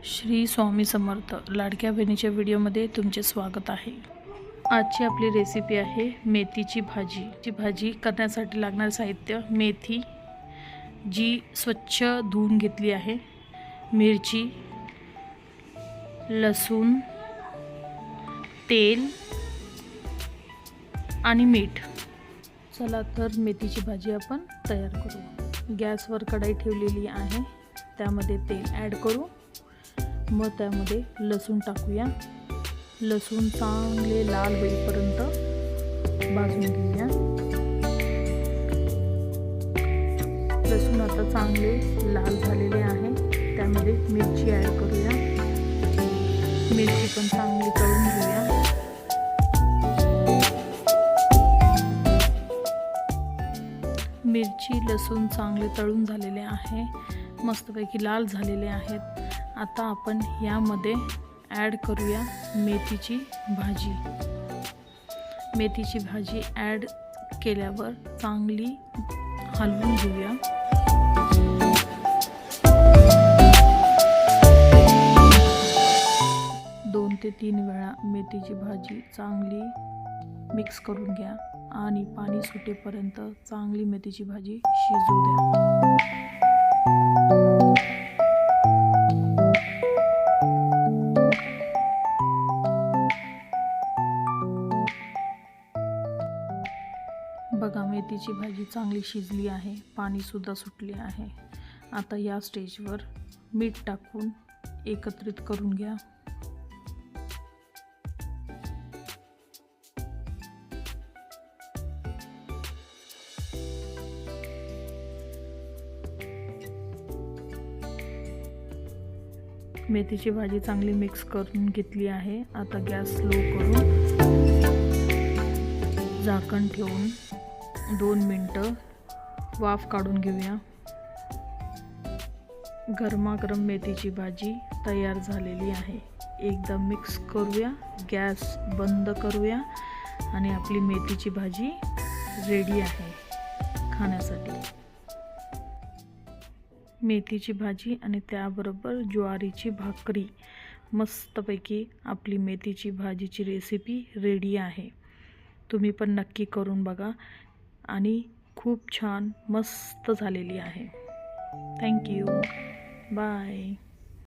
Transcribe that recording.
श्री स्वामी समर्थ लाडक्या बहिणीच्या व्हिडिओमध्ये तुमचे स्वागत आहे। आजची आपली रेसिपी आहे मेथीची भाजी। जी भाजी करण्यासाठी लागणारे साहित्य: मेथी जी स्वच्छ धुवून घेतली आहे, मिरची, लसूण, तेल आणि मीठ। चला तर मेथीची भाजी आपण तयार करू। गॅसवर कढई ठेवलेली आहे, त्यामध्ये तेल ॲड करू। मग त्यामध्ये लसूण टाकूया। लसूण चांगले लाल होईपर्यंत भाजून घेऊया। लसूण आता चांगले लाल झालेले आहे, त्यामध्ये मिरची ॲड करूया। मिरची पण चांगली तळून घेऊया। मिरची लसूण चांगले तळून झालेले आहे, मस्तपैकी लाल झालेले आहेत। आता आपण यामध्ये ॲड करूया मेथीची भाजी। मेथीची भाजी ॲड केल्यावर चांगली हलवून घेऊया। दोन ते तीन वेळा मेथीची भाजी चांगली मिक्स करून घ्या आणि पाणी सुटेपर्यंत चांगली मेथीची भाजी शिजू द्या। बघा, मेथीची भाजी चांगली शिजली आहे, पाणी सुद्धा सुटले आहे। आता या स्टेजवर मीठ टाकून एकत्रित करून घ्या। मेथीची भाजी चांगली मिक्स करून घेतली आहे। आता गॅस स्लो करून झाकण ठेवून 2 मिनिटं वाफ काढून घेऊया। गरमागरम मेथीची भाजी तयार झालेली आहे। एकदा मिक्स करूया, गॅस बंद करूया आणि आपली मेथीची भाजी रेडी आहे खाण्यासाठी। मेथीची भाजी आणि त्याबरोबर ज्वारीची भाकरी, मस्तपैकी आपली मेथीची भाजीची रेसिपी रेडी आहे। तुम्ही पण नक्की करून बघा आणि खूप छान मस्त झालेली आहे। Thank you, bye.